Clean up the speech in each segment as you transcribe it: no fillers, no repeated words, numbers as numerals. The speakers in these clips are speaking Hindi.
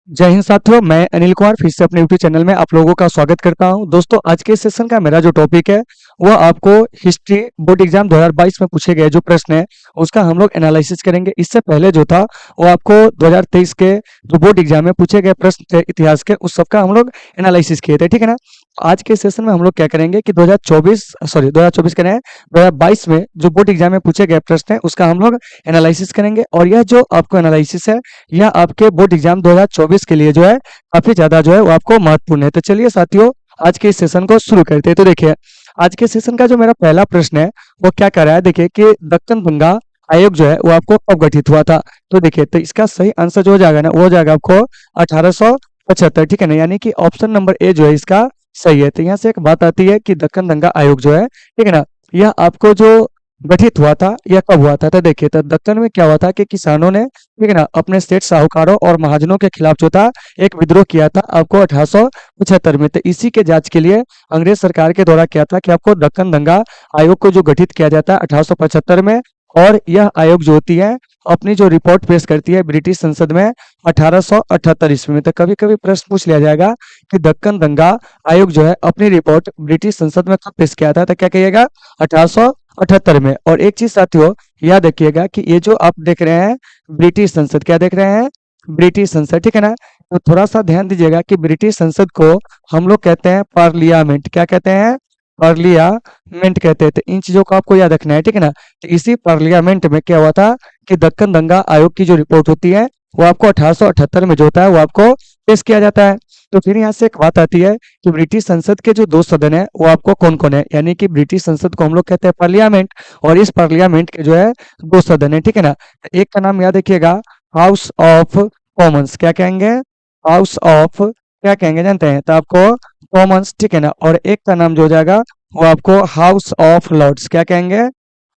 जय हिंद साथियों, मैं अनिल कुमार फिर से अपने यूट्यूब चैनल में आप लोगों का स्वागत करता हूं। दोस्तों, आज के सेशन का मेरा जो टॉपिक है वह आपको हिस्ट्री बोर्ड एग्जाम 2022 में पूछे गए जो प्रश्न है उसका हम लोग एनालिसिस करेंगे। इससे पहले जो था वो आपको 2023 के जो बोर्ड एग्जाम में पूछे गए प्रश्न थे इतिहास के, उस सबका हम लोग एनालिसिस किए थे, ठीक है ना। आज के सेशन में हम लोग क्या करेंगे कि 2024 कह रहे हैं 2022 में जो बोर्ड एग्जाम में पूछे गए प्रश्न है उसका हम लोग एनालिसिस करेंगे। और यह जो आपको एनालिसिस है यह आपके बोर्ड एग्जाम 2024 के लिए जो है काफी ज्यादा जो है वो आपको महत्वपूर्ण है। तो चलिए साथियों, आज के इस सेशन को शुरू करते हैं। तो देखिए, आज के सेशन का जो मेरा पहला प्रश्न है वो क्या कर रहा है, देखिए कि दक्कन गंगा आयोग जो है वो आपको कब गठित हुआ था। तो देखिए, तो इसका सही आंसर जो हो जाएगा ना वो हो जाएगा आपको 1875, ठीक है ना। यानी कि ऑप्शन नंबर ए जो है इसका सही है। तो यहाँ से एक बात आती है कि दक्कन गंगा आयोग जो है, ठीक है ना, यह आपको जो गठित हुआ था यह कब हुआ था। तो देखिए, तो दक्कन में क्या हुआ था कि किसानों ने, ठीक है ना, अपने सेठ साहूकारों और महाजनों के खिलाफ जो था एक विद्रोह किया था आपको 1875 में। तो इसी के जांच के लिए अंग्रेज सरकार के द्वारा क्या था कि आपको दक्कन दंगा आयोग को जो गठित किया जाता है 1875 में। और यह आयोग जो होती है अपनी जो रिपोर्ट पेश करती है ब्रिटिश संसद में 1878 ईस्वी में। तो कभी कभी प्रश्न पूछ लिया जाएगा कि दक्कन दंगा आयोग जो है अपनी रिपोर्ट ब्रिटिश संसद में कब पेश किया था। तो क्या कहिएगा, 1878 में। और एक चीज साथियों याद रखिएगा कि ये जो आप देख रहे हैं ब्रिटिश संसद, क्या देख रहे हैं, ब्रिटिश संसद, ठीक है ना। तो थोड़ा सा ध्यान दीजिएगा कि ब्रिटिश संसद को हम लोग कहते हैं पार्लियामेंट। क्या कहते हैं, पार्लियामेंट कहते हैं। तो इन चीजों को आपको याद रखना है, ठीक है ना। तो इसी पार्लियामेंट में क्या हुआ था कि दक्कन दंगा आयोग की जो रिपोर्ट होती है वो आपको 1878 में जो होता है वो आपको पेश किया जाता है। तो फिर यहाँ से एक बात आती है कि ब्रिटिश संसद के जो दो सदन है वो आपको कौन कौन है। यानी कि ब्रिटिश संसद को हम लोग कहते हैं पार्लियामेंट, और इस पार्लियामेंट के जो है दो सदन है, ठीक है ना। तो एक का नाम याद रखिएगा, हाउस ऑफ कॉमन्स। क्या कहेंगे, हाउस ऑफ, क्या कहेंगे जानते हैं, तो आपको कॉमन्स, ठीक है ना। और एक का नाम जो हो जाएगा वो आपको हाउस ऑफ लॉर्ड्स। क्या कहेंगे,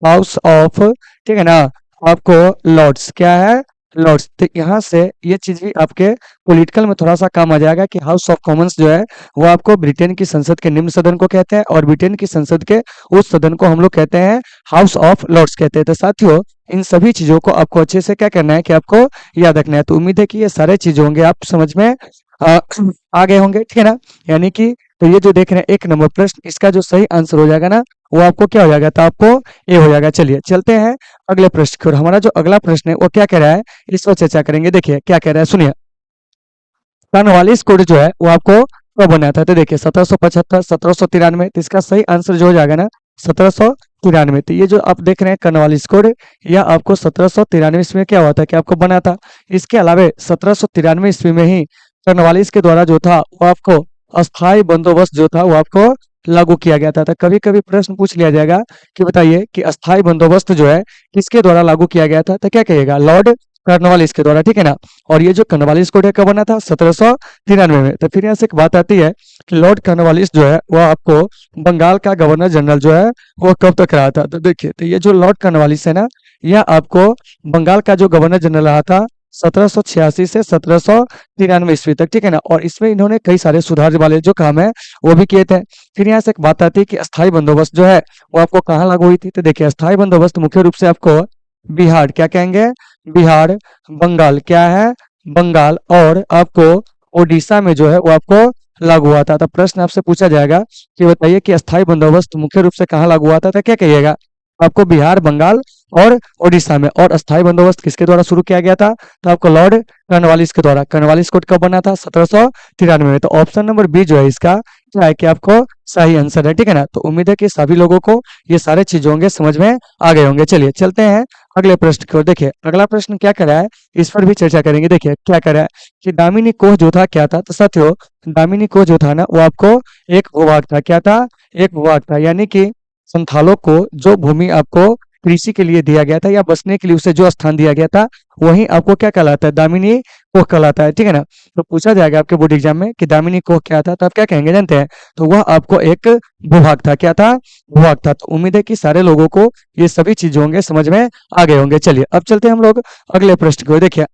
हाउस ऑफ, ठीक है ना, आपको लॉर्ड्स, क्या है, लॉर्ड्स। तो यहाँ से ये चीज भी आपके पॉलिटिकल में थोड़ा सा काम आ जाएगा कि हाउस ऑफ कॉमन्स जो है वो आपको ब्रिटेन की संसद के निम्न सदन को कहते हैं, और ब्रिटेन की संसद के उस सदन को हम लोग कहते हैं हाउस ऑफ लॉर्ड्स कहते हैं। तो साथियों, इन सभी चीजों को आपको अच्छे से क्या करना है कि आपको याद रखना है। तो उम्मीद है कि ये सारे चीजें होंगे आप समझ में आ, आ गए होंगे, ठीक है ना। यानी कि तो ये जो देख रहे हैं एक नंबर प्रश्न, इसका जो सही आंसर हो जाएगा ना वो आपको क्या हो जाएगा, तो आपको ए हो जाएगा। चलिए चलते हैं अगले प्रश्न की ओर। हमारा जो अगला प्रश्न है वो क्या कह रहा है इस पर चर्चा करेंगे। देखिए क्या कह रहा है, सुनिए। कॉर्नवालिस कोड जो है वो आपको कब बना था। तो देखिए 1775, 1793। तो इसका सही आंसर जो हो जाएगा ना 1793। तो ये जो आप देख रहे हैं कॉर्नवालिस कोड, यह आपको 1793 ईस्वी में क्या हुआ था कि आपको बना था। इसके अलावा 1793 ईस्वी में ही कॉर्नवालिस के द्वारा जो था वो आपको अस्थाई बंदोबस्त जो था वो आपको लागू किया गया था। तो कभी कभी प्रश्न पूछ लिया जाएगा कि बताइए कि अस्थाई बंदोबस्त जो है किसके द्वारा लागू किया गया था। तो क्या कहिएगा, लॉर्ड कॉर्नवालिस के द्वारा, ठीक है ना। और ये जो कॉर्नवालिस कोड है कब बना था, 1793 में। तो फिर यहाँ से एक बात आती है कि लॉर्ड कॉर्नवालिस जो है वो आपको बंगाल का गवर्नर जनरल जो है वो कब तक रहा था। तो देखिए, तो ये जो लॉर्ड कॉर्नवालिस है ना, यह आपको बंगाल का जो गवर्नर जनरल रहा था 1786 से 1793 ईस्वी तक, ठीक है ना। और इसमें इन्होंने कई सारे सुधार वाले जो काम है वो भी किए थे। फिर यहाँ से एक बात आती है कि अस्थाई बंदोबस्त जो है वो आपको कहाँ लागू हुई थी। तो देखिए, अस्थाई बंदोबस्त मुख्य रूप से आपको बिहार, क्या कहेंगे, बिहार, बंगाल, क्या है, बंगाल, और आपको उड़ीसा में जो है वो आपको लागू हुआ था। तो प्रश्न आपसे पूछा जाएगा कि बताइए कि अस्थाई बंदोबस्त मुख्य रूप से कहाँ लागू हुआ था। तो क्या कहिएगा, आपको बिहार, बंगाल और उड़ीसा में। और अस्थाई बंदोबस्त किसके द्वारा शुरू किया गया था, तो आपको लॉर्ड कॉर्नवालिस के द्वारा। कॉर्नवालिस कोड कब बना था, 1793 में। तो ऑप्शन नंबर बी जो है इसका क्या है कि आपको सही आंसर है, ठीक है ना। तो उम्मीद है कि सभी लोगों को ये सारे चीज होंगे समझ में आ गए होंगे। चलिए चलते हैं अगले प्रश्न की ओर। देखिए अगला प्रश्न क्या कर रहा है इस पर भी चर्चा करेंगे। देखिए क्या कर रहा है कि दामिनी कोह जो था क्या था। तो साथियों, दामिनी कोह जो था ना वो आपको एक भूभाग था। क्या था, एक भूभाग था। यानी कि संथालों को जो भूमि आपको कृषि के लिए दिया गया था या बसने के लिए उसे जो स्थान दिया गया था वही आपको क्या कहलाता है, दामिनी कोह कहलाता है, ठीक है ना। तो पूछा जाएगा आपके बोर्ड एग्जाम में कि दामिनी कोह क्या था, तो आप क्या कहेंगे जानते हैं, तो वह आपको एक भूभाग था। क्या था, भूभाग था। तो उम्मीद है कि सारे लोगों को ये सभी चीज होंगे समझ में आ गए होंगे। चलिए अब चलते हैं हम लोग अगले प्रश्न को। देखिए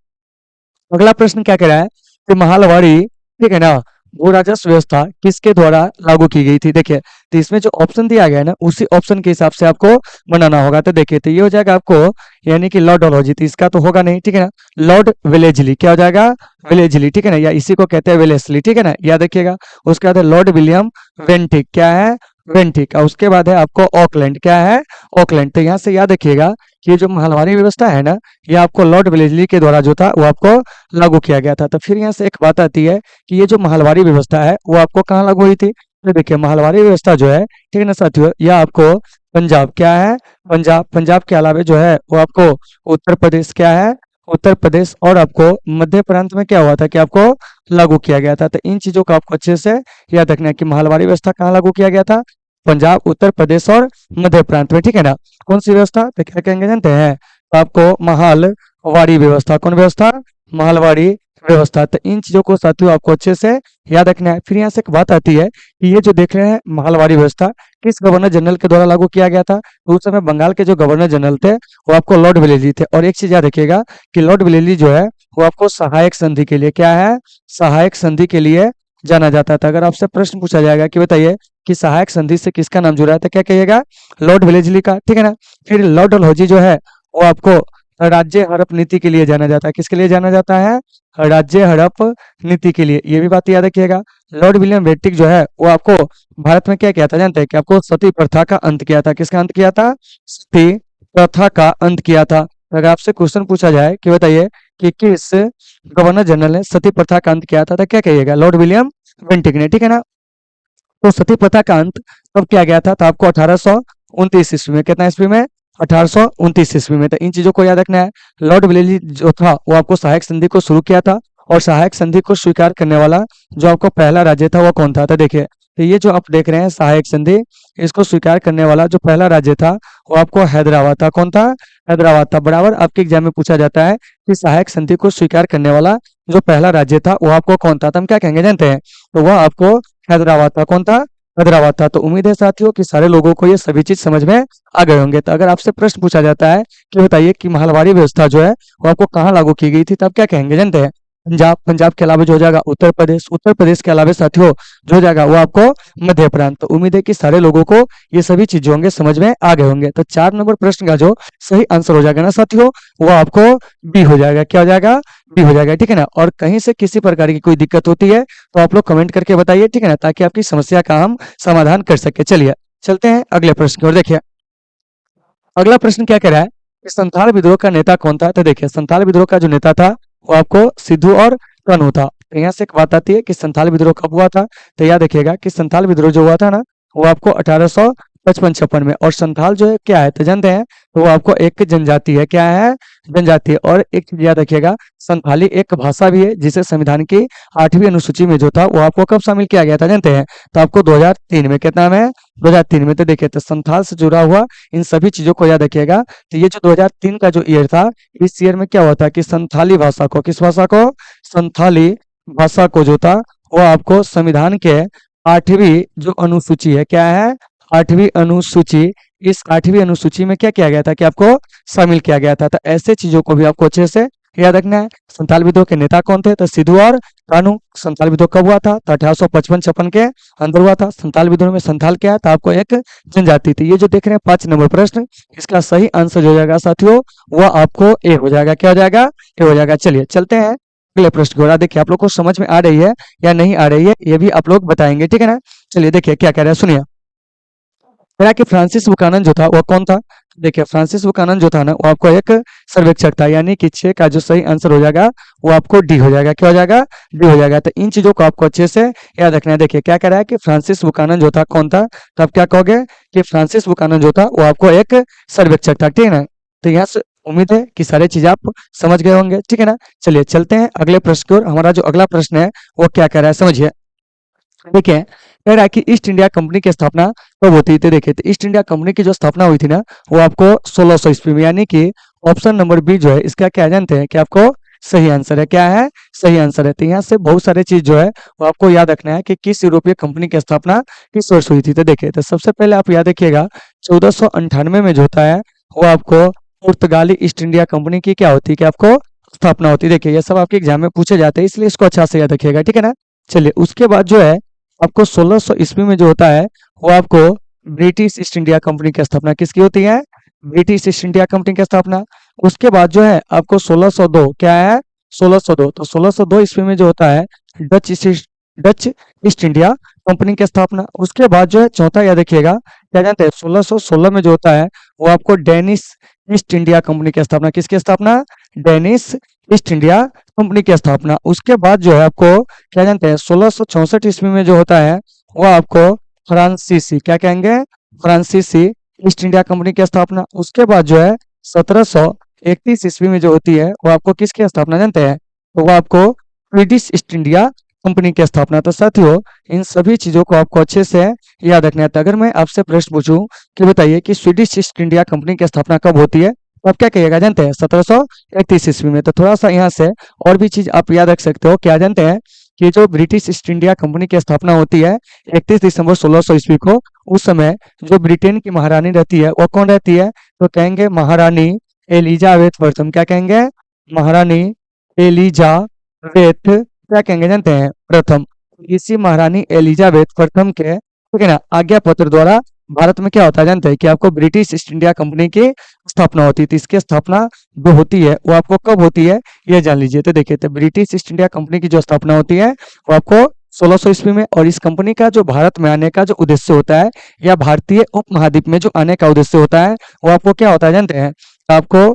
अगला प्रश्न क्या कह रहा है कि महालवाड़ी, ठीक है ना, भू राजस्व व्यवस्था किसके द्वारा लागू की गई थी? देखिए, तो इसमें जो ऑप्शन दिया गया है ना, उसी ऑप्शन के हिसाब से आपको बनाना होगा। तो देखिए, तो ये हो जाएगा आपको, यानी कि लॉर्ड डलहौजी, तो इसका तो होगा नहीं, ठीक है ना। लॉर्ड वेलेजली, क्या हो जाएगा? वेलेजली, ठीक है ना, या इसी को कहते हैं वेलेस्ली, ठीक है ना, याद रखिएगा। उसके बाद है लॉर्ड विलियम वेंटिक, क्या है? वेंटिक। और उसके बाद है आपको ऑकलैंड, क्या है? ऑकलैंड। तो यहाँ से याद रखिएगा कि ये जो महलवारी व्यवस्था है ना, ये आपको लॉर्ड वेलेजली के द्वारा जो था वो आपको लागू किया गया था। तो फिर यहाँ से एक बात आती है कि ये जो महलवारी व्यवस्था है वो आपको कहाँ लागू हुई थी? तो देखिए, महलवारी व्यवस्था जो है, ठीक है ना साथियों, यह आपको पंजाब, क्या है? पंजाब। पंजाब के अलावा जो है वो आपको उत्तर प्रदेश, क्या है? उत्तर प्रदेश, और आपको मध्य प्रांत में क्या हुआ था कि आपको लागू किया गया था। तो इन चीजों को आपको अच्छे से याद रखना है कि महलवारी व्यवस्था कहाँ लागू किया गया था? पंजाब, उत्तर प्रदेश और मध्य प्रांत में, ठीक है ना। कौन सी व्यवस्था? तो क्या कहेंगे जानते हैं? तो आपको महलवाड़ी व्यवस्था। कौन व्यवस्था? महलवाड़ी व्यवस्था। तो इन चीजों को साथियों आपको अच्छे से याद रखना है। फिर यहाँ से एक बात आती है कि ये जो देख रहे हैं महलवाड़ी व्यवस्था किस गवर्नर जनरल के द्वारा लागू किया गया था? तो उस समय बंगाल के जो गवर्नर जनरल थे वो आपको लॉर्ड वेलेस्ली थे। और एक चीज याद रखिएगा कि लॉर्ड वेलेस्ली जो है वो आपको सहायक संधि के लिए, क्या है? सहायक संधि के लिए जाना जाता था। अगर आपसे प्रश्न पूछा जाएगा कि बताइए कि सहायक संधि से किसका नाम जुड़ा है, तो क्या कहिएगा? लॉर्ड वेलेस्ली का, ठीक है ना। फिर लॉर्ड डलहौजी जो है वो आपको राज्य हड़प नीति के लिए जाना जाता है। किसके लिए जाना जाता है? राज्य हड़प नीति के लिए। ये भी बात याद रखिएगा। लॉर्ड विलियम बेंटिक जो है वो आपको भारत में क्या किया था जानते हैं? कि आपको सती प्रथा का अंत किया था। किसका अंत किया था? सती प्रथा का अंत किया था। अगर आपसे क्वेश्चन पूछा जाए कि बताइए कि किस गवर्नर जनरल ने सती प्रथा का अंत किया था, तो क्या कहिएगा? लॉर्ड विलियम बेंटिक ने, ठीक है ना। तो सती प्रथा का अंत कब किया गया था? तो आपको 1829 ईस्वी में। कितना ईस्वी में? 1829 ईस्वी में। तो इन चीजों को याद रखना है। लॉर्ड वेलेस्ली जो था वो आपको सहायक संधि को शुरू किया था, और सहायक संधि को स्वीकार करने वाला जो आपको पहला राज्य था वो कौन था? तो देखिए, तो ये जो आप देख रहे हैं सहायक संधि, इसको स्वीकार करने वाला जो पहला राज्य था वो आपको हैदराबाद था। कौन था? हैदराबाद था। बराबर आपके एग्जाम में पूछा जाता है कि सहायक संधि को स्वीकार करने वाला जो पहला राज्य था वो आपको कौन था? तो हम क्या कहेंगे जानते हैं? तो वह आपको हैदराबाद था। कौन था? हैदराबाद था। तो उम्मीद है साथियों कि सारे लोगों को ये सभी चीज समझ में आ गए होंगे। तो अगर आपसे प्रश्न पूछा जाता है कि बताइए कि महलवाड़ी व्यवस्था जो है वो आपको कहाँ लागू की गई थी, तब क्या कहेंगे जानते हैं? पंजाब। पंजाब के अलावा जो हो जाएगा उत्तर प्रदेश। उत्तर प्रदेश के अलावा साथियों जो हो जाएगा वो आपको मध्य प्रांत। तो उम्मीद है कि सारे लोगों को ये सभी चीजें होंगे समझ में आ गए होंगे। तो 4 नंबर प्रश्न का जो सही आंसर हो जाएगा ना साथियों, वो आपको बी हो जाएगा। क्या हो जाएगा? बी हो जाएगा, ठीक है ना। और कहीं से किसी प्रकार की कोई दिक्कत होती है तो आप लोग कमेंट करके बताइए, ठीक है ना, ताकि आपकी समस्या का हम समाधान कर सके। चलिए चलते हैं अगले प्रश्न की ओर। देखिए, अगला प्रश्न क्या कह रहा है कि संथाल विद्रोह का नेता कौन था? तो देखिए, संथाल विद्रोह का जो नेता था वो आपको सिद्धू और कान्हू था। तो यहाँ से एक बात आती है कि संथाल विद्रोह कब हुआ था? तो याद रखिएगा कि संथाल विद्रोह जो हुआ था ना वो आपको 1855-56 में। और संथाल जो है क्या है तो जानते हैं? तो वो आपको एक जनजाति है। क्या है? जनजाति है। और एक चीज याद रखिएगा, संथाली एक भाषा भी है जिसे संविधान की 8वीं अनुसूची में जो था वो आपको कब शामिल किया गया था जानते हैं? तो आपको 2003 में। कितना में? 2003 में। तो देखिए, तो संथाल से जुड़ा हुआ इन सभी चीजों को याद रखिएगा। तो ये जो 2003 का जो ईयर था, इस ईयर में क्या हुआ था कि संथाली भाषा को, किस भाषा को? संथाली भाषा को जो था वो आपको संविधान के 8वीं जो अनुसूची है, क्या है? 8वीं अनुसूची। इस 8वीं अनुसूची में क्या किया गया था कि आपको शामिल किया गया था। तो ऐसे चीजों को भी आपको अच्छे से याद रखना है। संथाल विद्रोह के नेता कौन थे? तो सिद्धू और कान्हू। संथाल विद्रोह कब हुआ था? तो 1855-56 के अंदर हुआ था। संथाल विद्रोह में संथाल क्या है? तो आपको एक जनजाति थी। ये जो देख रहे हैं 5 नंबर प्रश्न, इसका सही आंसर जो हो जाएगा साथियों वो आपको ए हो जाएगा। क्या हो जाएगा? ए हो जाएगा। चलिए चलते हैं अगले प्रश्न की ओर। देखिए, आप लोग को समझ में आ रही है या नहीं आ रही है ये भी आप लोग बताएंगे, ठीक है ना। चलिए देखिए क्या कह रहे हैं, सुनिए। कह रहा है कि फ्रांसिस बुकानन जो था वो कौन था? देखिए, फ्रांसिस बुकानन जो था ना वो आपको एक सर्वेक्षक था। यानी कि 6 का जो सही आंसर हो जाएगा वो आपको डी हो जाएगा। क्या हो जाएगा? डी हो जाएगा। तो इन चीजों को आपको अच्छे से याद रखना है। देखिए, क्या कह रहा है कि फ्रांसिस बुकानन जो था कौन था? तो आप क्या कहोगे कि फ्रांसिस बुकानन जो था वो आपको एक सर्वेक्षक था, ठीक है ना। तो यहाँ से उम्मीद है कि सारी चीज आप समझ गए होंगे, ठीक है ना। चलिए चलते हैं अगले प्रश्न की ओर। हमारा जो अगला प्रश्न है वो क्या कह रहा है समझिए। देखिए, कह रहा है कि ईस्ट इंडिया कंपनी की स्थापना कब होती थी? देखिए, तो ईस्ट इंडिया कंपनी की जो स्थापना हुई थी ना वो आपको 1600 ईस्वी में। यानी कि ऑप्शन नंबर बी जो है इसका क्या जानते हैं कि आपको सही आंसर है। क्या है? सही आंसर है। तो यहाँ से बहुत सारे चीज जो है वो आपको याद रखना है कि किस यूरोपीय कंपनी की स्थापना किस वर्ष हुई थी। तो देखिए, तो सबसे पहले आप याद रखिएगा 1498 में जो होता है वो आपको पुर्तगाली ईस्ट इंडिया कंपनी की क्या होती है कि आपको स्थापना होती है। देखिए, ये सब आपके एग्जाम में पूछे जाते हैं, इसलिए इसको अच्छा से याद रखिएगा, ठीक है ना। चलिए उसके बाद जो है आपको 1600 ईस्वी में जो होता है वो आपको ब्रिटिश ईस्ट इंडिया कंपनी की स्थापना किसकी होती है? ब्रिटिश ईस्ट इंडिया कंपनी की स्थापना। उसके बाद जो है आपको 1602 क्या है? 1602, तो 1602 ईस्वी में जो होता है डच ईस्ट इंडिया कंपनी की स्थापना। उसके बाद जो है चौथा याद रखिएगा, क्या जानते हैं 1616 में जो होता है वो आपको डेनिश ईस्ट इंडिया कंपनी की स्थापना, किसकी स्थापना? डेनिश ईस्ट इंडिया कंपनी की स्थापना। उसके बाद जो है आपको क्या जानते हैं 1664 ईस्वी में जो होता है वो आपको फ्रांसीसी, क्या कहेंगे? फ्रांसीसी ईस्ट इंडिया कंपनी की स्थापना। उसके बाद जो है 1731 ईस्वी में जो होती है वो आपको किसकी स्थापना जानते हैं? तो वो आपको स्वीडिश ईस्ट इंडिया कंपनी की स्थापना। तो साथियों इन सभी चीजों को आपको अच्छे से याद रखना है। तो अगर मैं आपसे प्रश्न पूछूं कि बताइए कि स्वीडिश ईस्ट इंडिया कंपनी की स्थापना कब होती है, तो आप क्या कहिएगा जानते हैं? 1731 ईस्वी में। तो थोड़ा सा यहाँ से और भी चीज आप याद रख सकते हो, क्या जानते हैं कि जो ब्रिटिश ईस्ट इंडिया कंपनी की स्थापना होती है 31 दिसंबर 1600 ईस्वी को, उस समय जो ब्रिटेन की महारानी रहती है वो कौन रहती है? तो कहेंगे महारानी एलिजाबेथ प्रथम। क्या कहेंगे? महारानी एलिजाबेथ क्या कहेंगे जानते हैं? प्रथम। इसी महारानी एलिजाबेथ प्रथम के ठीक है ना आज्ञा पत्र द्वारा भारत में क्या होता है जानते हैं कि आपको ब्रिटिश ईस्ट इंडिया कंपनी की स्थापना होती है। तो इसकी स्थापना जो होती है वो आपको कब होती है ये जान लीजिए। तो देखिए, तो ब्रिटिश ईस्ट इंडिया कंपनी की जो स्थापना होती है वो आपको 1600 ईस्वी में, और इस कंपनी का जो भारत में आने का जो उद्देश्य होता है या भारतीय उपमहाद्वीप में जो आने का उद्देश्य होता है वो आपको क्या होता है जानते हैं? आपको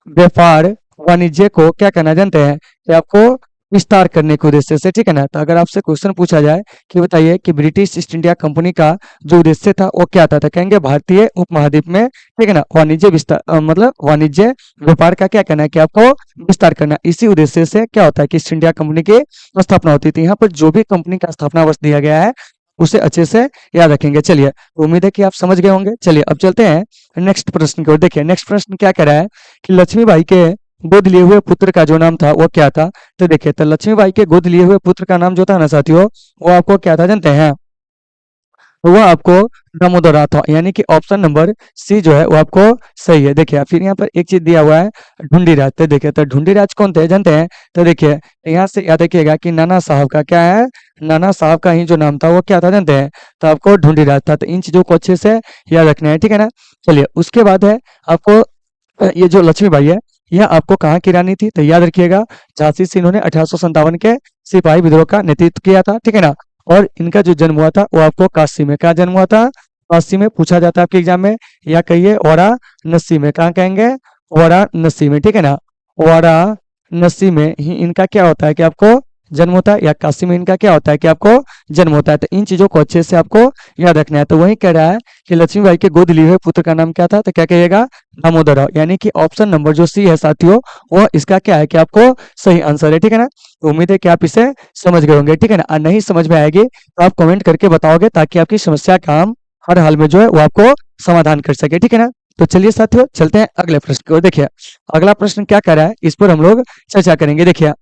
व्यापार वाणिज्य को क्या करना जानते हैं कि आपको विस्तार करने के उद्देश्य से, ठीक है ना। तो अगर आपसे क्वेश्चन पूछा जाए कि बताइए कि ब्रिटिश ईस्ट इंडिया कंपनी का जो उद्देश्य था वो क्या था, तो कहेंगे भारतीय उपमहाद्वीप में ठीक है ना वाणिज्य विस्तार, मतलब वाणिज्य व्यापार का क्या करना है कि आपको विस्तार करना। इसी उद्देश्य से क्या होता है कि ईस्ट इंडिया कंपनी की स्थापना होती थी। यहाँ पर जो भी कंपनी का स्थापना वर्ष दिया गया है उसे अच्छे से याद रखेंगे। चलिए उम्मीद है कि आप समझ गए होंगे। चलिए अब चलते हैं नेक्स्ट प्रश्न की ओर। देखिए नेक्स्ट प्रश्न क्या कह रहा है कि लक्ष्मीबाई के गोद लिए हुए पुत्र का जो नाम था वो क्या था। तो देखिए, तो लक्ष्मीबाई के गोद लिए हुए पुत्र का नाम जो था ना साथियों वो आपको क्या था जानते हैं? वो आपको दामोदर था, यानी कि ऑप्शन नंबर सी जो है वो आपको सही है। देखिए फिर यहाँ पर एक चीज दिया हुआ है ढूंढीराज। तो देखिए, तो ढूंढीराज कौन थे जानते हैं? तो देखिए यहाँ से याद रखिएगा कि नाना साहब का क्या है, नाना साहब का ही जो नाम था वो क्या था जानते हैं? तो आपको ढूंढीराज था। तो इन चीजों को अच्छे से याद रखना है, ठीक है ना। चलिए उसके बाद है आपको ये जो लक्ष्मीबाई है यह आपको कहाँ की रानी थी? तो याद रखिएगा झांसी से इन्होंने 1857 के सिपाही विद्रोह का नेतृत्व किया था, ठीक है ना। और इनका जो जन्म हुआ था वो आपको काशी में, क्या जन्म हुआ था? काशी में पूछा जाता है आपके एग्जाम में, या कहिए वाराणसी में। कहाँ कहेंगे? वाराणसी में, ठीक है ना। वाराणसी में ही इनका क्या होता है कि आपको जन्म होता है, या काशी में इनका क्या होता है कि आपको जन्म होता है। तो इन चीजों को अच्छे से आपको याद रखना है। तो वही कह रहा है कि लक्ष्मीबाई के गोद लिए हुए पुत्र का नाम क्या था? तो क्या कहिएगा? दामोदर। यानी कि ऑप्शन नंबर जो सी है साथियों वो इसका क्या है कि आपको सही आंसर है, ठीक है ना। तो उम्मीद है कि आप इसे समझ गए होंगे, ठीक है ना। और नहीं समझ में आएगी तो आप कमेंट करके बताओगे ताकि आपकी समस्या का हम हर हाल में जो है वो आपको समाधान कर सके, ठीक है ना। तो चलिए साथियों चलते हैं अगले प्रश्न की ओर। देखिए अगला प्रश्न क्या कर रहा है इस पर हम लोग चर्चा करेंगे। देखिए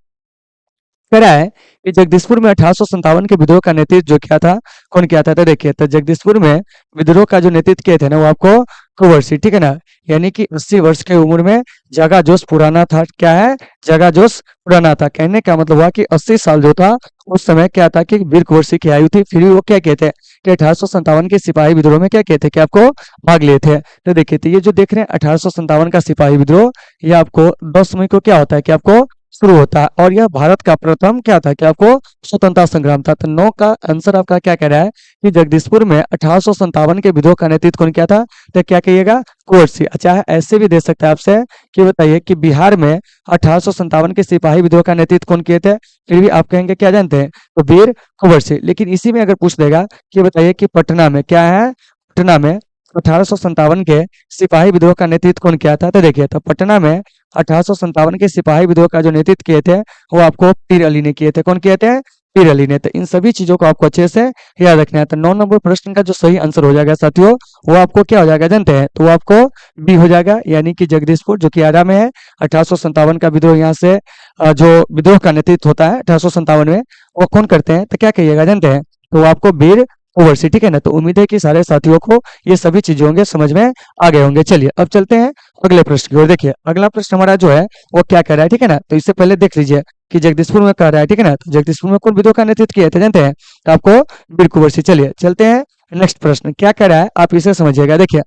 कह रहा है कि जगदीशपुर में 1857 के विद्रोह का नेतृत्व जो किया था कौन किया था? तो देखिए, तो जगदीशपुर में विद्रोह का जो नेतृत्व किए थे ना वो आपको कुंवर सिंह, ठीक है ना। यानी कि 80 वर्ष की उम्र में जगा जोश पुराना था। क्या है? जगा जोश पुराना था। कहने का मतलब हुआ कि 80 साल जो था उस समय क्या था कि वीर कुंवर सिंह की आयु थी। फिर भी वो क्या कहते हैं कि 1857 के सिपाही विद्रोह में क्या कहते हैं कि आपको भाग लिए थे। तो देखिए, तो ये जो देख रहे हैं 1857 का सिपाही विद्रोह, ये आपको 10 मई को क्या होता है कि आपको शुरू होता है, और यह भारत का प्रथम क्या था कि आपको स्वतंत्रता संग्राम था। तो 9 का आंसर आपका क्या कह रहा है कि जगदीशपुर में 1857 के विद्रोह का नेतृत्व कौन किया था? तो क्या कहिएगा? कुंवर सिंह। अच्छा ऐसे भी दे सकते हैं आपसे कि बताइए कि बिहार में 1857 के सिपाही विद्रोह का नेतृत्व कौन किए थे? फिर भी आप कहेंगे क्या जानते हैं? तो वीर कुंवर सिंह। लेकिन इसी में अगर पूछ देगा कि बताइए कि पटना में क्या है, पटना में 1857 के सिपाही विद्रोह का नेतृत्व कौन किया था? तो देखिए, तो पटना में 1857 के सिपाही विद्रोह का जो नेतृत्व किए थे वो आपको पीर अली ने किए थे। कौन किए थे? पीर अली ने। तो इन सभी चीजों को आपको अच्छे से याद रखना है। तो 9 नंबर प्रश्न का जो सही आंसर हो जाएगा साथियों वो आपको क्या हो जाएगा जानते हैं? तो वो आपको बी हो जाएगा, यानी कि जगदीशपुर जो कि आरा में है। 1857 का विद्रोह यहाँ से जो विद्रोह का नेतृत्व होता है 1857 में वो कौन करते हैं? तो क्या कहिएगा जानते हैं? तो वो आपको वीर कुंवर सिंह, ठीक है ना। तो उम्मीद है कि सारे साथियों को ये सभी चीजें होंगे समझ में आ गए होंगे। चलिए अब चलते हैं अगले प्रश्न की ओर। देखिए अगला प्रश्न हमारा जो है वो क्या कह रहा है, ठीक है ना। तो इससे पहले देख लीजिए कि जगदीशपुर में कर रहा है, ठीक है ना। तो जगदीशपुर में कौन विद्रोह का नेतृत्व किया था जानते हैं? तो आपको वीर कुंवर सिंह। चलिए चलते हैं नेक्स्ट प्रश्न, क्या कह रहा है आप इसे समझिएगा। देखिए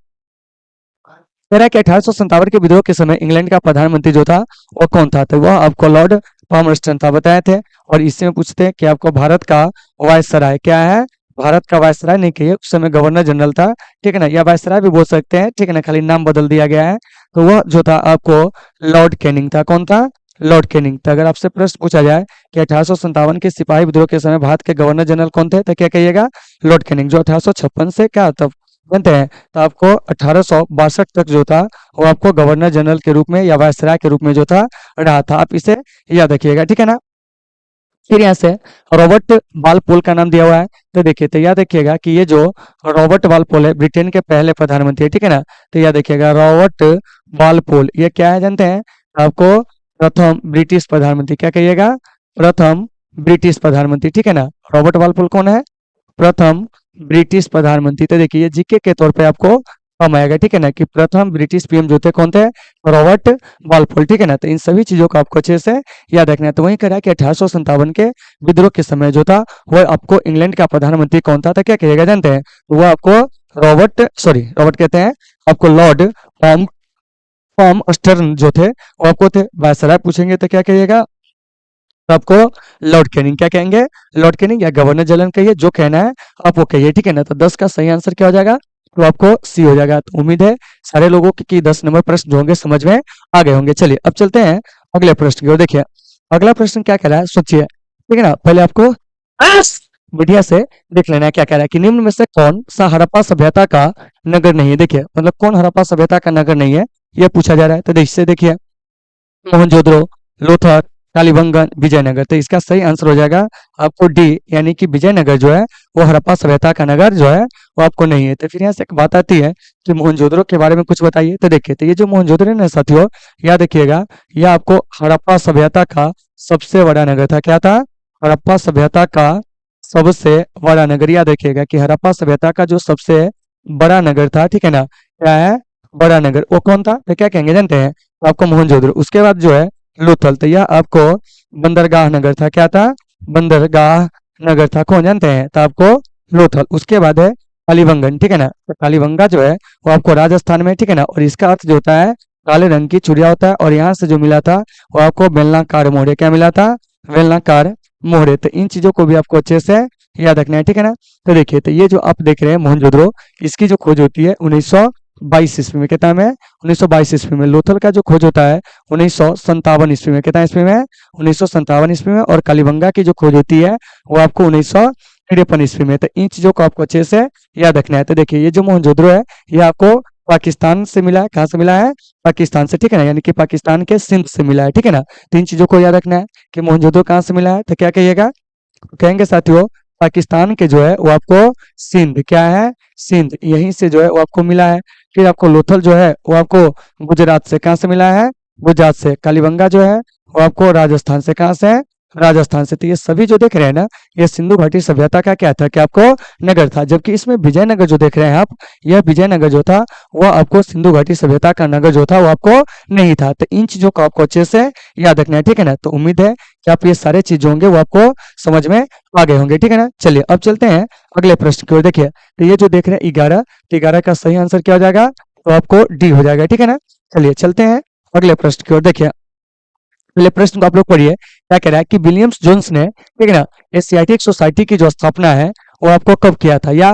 कह रहा है कि 1857 के विद्रोह के समय इंग्लैंड का प्रधानमंत्री जो था वो कौन था? तो वह आपको लॉर्ड पामरस्टन था, बताए थे। और इससे में पूछते हैं कि आपको भारत का वायसराय क्या है? भारत का वायसराय नहीं कहिए, उस समय गवर्नर जनरल था, ठीक है ना, या वायसराय भी बोल सकते हैं, ठीक है ना, खाली नाम बदल दिया गया है। तो वह जो था आपको लॉर्ड कैनिंग था। कौन था? Lord Canning. तो अगर आपसे प्रश्न पूछा जाए कि 1857 के सिपाही विद्रोह के समय भारत के गवर्नर जनरल कौन थे, तो क्या कहिएगा? लॉर्ड कैनिंग, जो 1856 से क्या तब जानते हैं? तो आपको 1862 तक जो था वो आपको गवर्नर जनरल के रूप में या वायसराय के रूप में जो था रहा था। आप इसे याद रखिएगा, ठीक है ना। फिर यहाँ से रॉबर्ट वालपोल का नाम दिया हुआ है। तो देखिए, तो याद रखिएगा कि ये जो रॉबर्ट वालपोल है ब्रिटेन के पहले प्रधानमंत्री है, ठीक है ना। तो याद रखिएगा रॉबर्ट वालपोल ये क्या है जानते हैं? आपको प्रथम ब्रिटिश प्रधानमंत्री, क्या कहिएगा? प्रथम ब्रिटिश प्रधानमंत्री, ठीक है ना। रॉबर्ट वालपोल कौन है? प्रथम ब्रिटिश प्रधानमंत्री। तो देखिए जीके के तौर पे आपको कम आएगा, ठीक है ना, कि प्रथम ब्रिटिश पीएम जो थे कौन थे? रॉबर्ट वालपोल, ठीक है ना। तो इन सभी चीजों को आपको अच्छे से याद रखना है। तो वही कह रहा है कि 1857 के विद्रोह के समय जो था वो आपको इंग्लैंड का प्रधानमंत्री कौन था? तो क्या कहिएगा जानते हैं? तो वो आपको रॉबर्ट कहते हैं, आपको लॉर्ड पॉम पॉम स्टर्न जो थे वो आपको थे। वायसराय पूछेंगे तो क्या कहिएगा? तो आपको लॉर्ड कैनिंग, क्या कहेंगे? लॉर्ड कैनिंग या गवर्नर जनरल कहिए, जो कहना है आप वो कहिए, ठीक है ना। तो 10 का सही आंसर क्या हो जाएगा? तो आपको सी हो जाएगा। तो उम्मीद है सारे लोगों की 10 नंबर प्रश्न जो होंगे समझ में आ गए होंगे। चलिए अब चलते हैं अगले प्रश्न की ओर। देखिए अगला प्रश्न क्या कह रहा है, सोचिए, ठीक है ना। पहले आपको बढ़िया से देख लेना है क्या कह रहा है कि निम्न में से कौन सा हड़प्पा सभ्यता का नगर नहीं है? देखिए मतलब कौन हड़प्पा सभ्यता का नगर नहीं है यह पूछा जा रहा है। तो इससे देखिए मोहनजोदड़ो, लोथर, कालीबंगन, विजयनगर। तो इसका सही आंसर हो जाएगा आपको डी, यानी कि विजयनगर जो है वो हड़प्पा सभ्यता का नगर जो है वो आपको नहीं है। तो फिर यहाँ से एक बात आती है कि मोहनजोदड़ो के बारे में कुछ बताइए। तो देखिए, तो ये जो मोहनजोदड़ो है ना साथियों, याद रखिएगा यह आपको हड़प्पा सभ्यता का सबसे बड़ा नगर था। क्या था? हड़प्पा सभ्यता का सबसे बड़ा नगर। याद रखिएगा कि हड़प्पा सभ्यता का जो सबसे बड़ा नगर था, ठीक है ना, क्या है? बड़ा नगर वो कौन था? तो क्या कहेंगे जानते हैं? आपको मोहनजोदड़ो। उसके बाद जो है लोथल, तो यह आपको बंदरगाह नगर था। क्या था? बंदरगाह नगर था। कौन जानते हैं? तो आपको लोथल। उसके बाद है कालीबंगन, ठीक है ना। तो कालीबंगा जो है वो आपको राजस्थान में, ठीक है ना। और इसका अर्थ जो होता है काले रंग की चिड़िया होता है। और यहाँ से जो मिला था वो आपको बेलनाकार मोहरे। क्या मिला था? बेलनाकार मोहरे। तो इन चीजों को भी आपको अच्छे से याद रखना है, ठीक है ना। तो देखिए, तो ये जो आप देख रहे हैं मोहनजोदड़ो, इसकी जो खोज होती है 1922 ईस्वी में। कितना में? 1922 ईस्वी में। लोथल का जो खोज होता है 1957 ईस्वी में। कितना ईस्वी में? 1957 ईस्वी में। और कालीबंगा की जो खोज होती है वो आपको 1953 ईस्वी में। तो इन चीजों को आपको अच्छे से याद रखना है। तो देखिए ये जो मोहनजोदड़ो है ये आपको पाकिस्तान से मिला है। कहाँ से मिला है? पाकिस्तान से, ठीक है ना, यानी कि पाकिस्तान के सिंध से मिला है, ठीक है ना। तो इन चीजों को याद रखना है कि मोहनजोदड़ो कहाँ से मिला है। तो क्या कहिएगा? कहेंगे साथियों पाकिस्तान के जो है वो आपको सिंध, क्या है? सिंध, यहीं से जो है वो आपको मिला है। फिर आपको लोथल जो है वो आपको गुजरात से। कहाँ से मिला है? गुजरात से। कालीबंगा जो है वो आपको राजस्थान से। कहाँ से? राजस्थान से। तो ये सभी जो देख रहे हैं ना ये सिंधु घाटी सभ्यता का क्या था? कि आपको नगर था। जबकि इसमें विजयनगर जो देख रहे हैं आप, यह विजयनगर जो था वह आपको सिंधु घाटी सभ्यता का नगर जो था वो आपको नहीं था। तो इन चीजों को आपको अच्छे से याद रखना है, ठीक है ना। तो उम्मीद है कि आप ये सारे चीज होंगे वो आपको समझ में आ गए होंगे, ठीक है ना। चलिए अब चलते हैं अगले प्रश्न की ओर। देखिए, तो ये जो देख रहे हैं 11, तो 11 का सही आंसर क्या हो जाएगा? तो आपको डी हो जाएगा, ठीक है ना। चलिए चलते हैं अगले प्रश्न की ओर। देखिए पहले प्रश्न को आप लोग पढ़िए, क्या कह रहा है कि विलियम्स जोन्स ने, ठीक है ना, एशियाटिक सोसाइटी की जो स्थापना है वो आपको कब किया था? या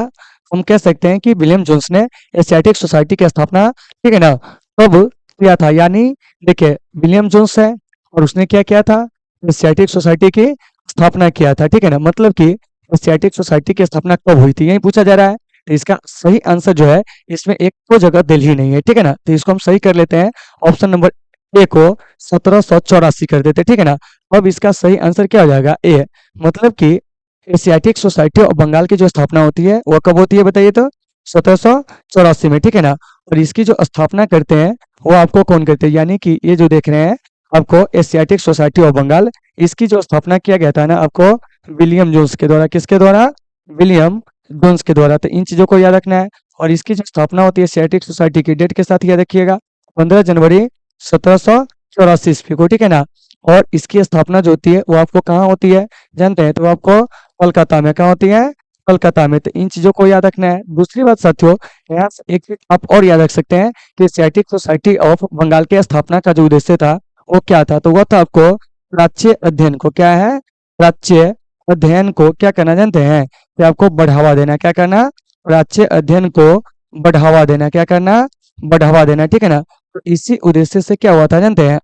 हम कह सकते हैं कि विलियम जोन्स ने एशियाटिक सोसाइटी की स्थापना, ठीक है ना, कब किया था? यानी देखिए विलियम जोन्स है और उसने क्या किया था? एशियाटिक सोसाइटी की स्थापना किया था, ठीक है ना। मतलब कि एशियाटिक सोसाइटी की स्थापना कब हुई थी यही पूछा जा रहा है। तो इसका सही आंसर जो है इसमें एक तो जगह दिल्ली नहीं है, ठीक है ना। तो इसको हम सही कर लेते हैं। ऑप्शन नंबर ए को 1784 कर देते, ठीक है ना। अब इसका सही आंसर क्या हो जाएगा? ए। मतलब कि एशियाटिक सोसाइटी ऑफ बंगाल की जो स्थापना होती है वो कब होती है बताइए? तो 1784 में, ठीक है ना। और इसकी जो स्थापना करते हैं वो आपको कौन करते हैं? यानी कि ये जो देख रहे हैं आपको एशियाटिक सोसाइटी ऑफ बंगाल, इसकी जो स्थापना किया गया था ना आपको विलियम जोन्स के द्वारा। किसके द्वारा? विलियम जोन्स के द्वारा। तो इन चीजों को याद रखना है। और इसकी जो स्थापना होती है एशियाटिक सोसाइटी की डेट के साथ याद रखिएगा 15 जनवरी 1784 ईस्वी को, ठीक है ना। और इसकी स्थापना जो होती है वो आपको कहाँ होती है जानते हैं? तो वो आपको कोलकाता में, कहाँ होती है? कोलकाता में। तो इन चीजों को याद रखना है। दूसरी बात साथियों, यहाँ से एक चीज आप और याद रख सकते हैं कि एशियाटिक सोसाइटी ऑफ बंगाल की स्थापना का जो उद्देश्य था वो क्या था? तो वो था आपको प्राच्य अध्ययन को, क्या है? प्राच्य अध्ययन को क्या करना जानते हैं? कि आपको बढ़ावा देना। क्या करना? प्राच्य अध्ययन को बढ़ावा देना। क्या करना? बढ़ावा देना, ठीक है ना? तो इसी उद्देश्य से क्या हुआ था जानते हैं?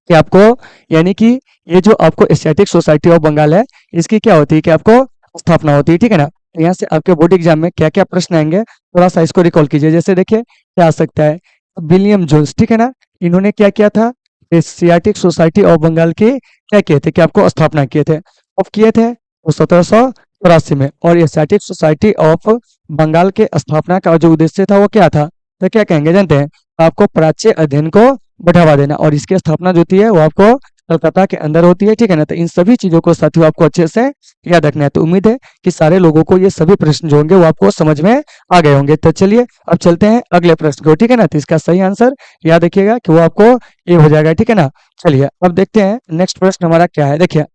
कि आपको, यानी कि ये जो आपको एशियाटिक सोसाइटी ऑफ बंगाल है, इसकी क्या होती है कि आपको स्थापना होती है, ठीक है ना? तो यहाँ से आपके बोर्ड एग्जाम में क्या क्या प्रश्न आएंगे, थोड़ा सा इसको रिकॉल कीजिए। जैसे देखिए क्या आ सकता है, विलियम जोन्स, ठीक है ना? इन्होंने क्या किया था? एशियाटिक सोसाइटी ऑफ बंगाल की क्या किए थे कि आपको स्थापना किए थे। कब किए थे? तो 1784 में। और एशियाटिक सोसाइटी ऑफ बंगाल के स्थापना का जो उद्देश्य था वो क्या था? तो क्या कहेंगे जानते हैं? आपको प्राच्य अध्ययन को बढ़ावा देना। और इसकी स्थापना जो होती है वो आपको कलकत्ता के अंदर होती है, ठीक है ना? तो इन सभी चीजों को साथियों आपको अच्छे से याद रखना है। तो उम्मीद है कि सारे लोगों को ये सभी प्रश्न जो होंगे वो आपको समझ में आ गए होंगे। तो चलिए अब चलते हैं अगले प्रश्न को, ठीक है ना? तो इसका सही आंसर याद रखिएगा कि वो आपको ए हो जाएगा, ठीक है ना? चलिए अब देखते हैं नेक्स्ट प्रश्न हमारा क्या है। देखिए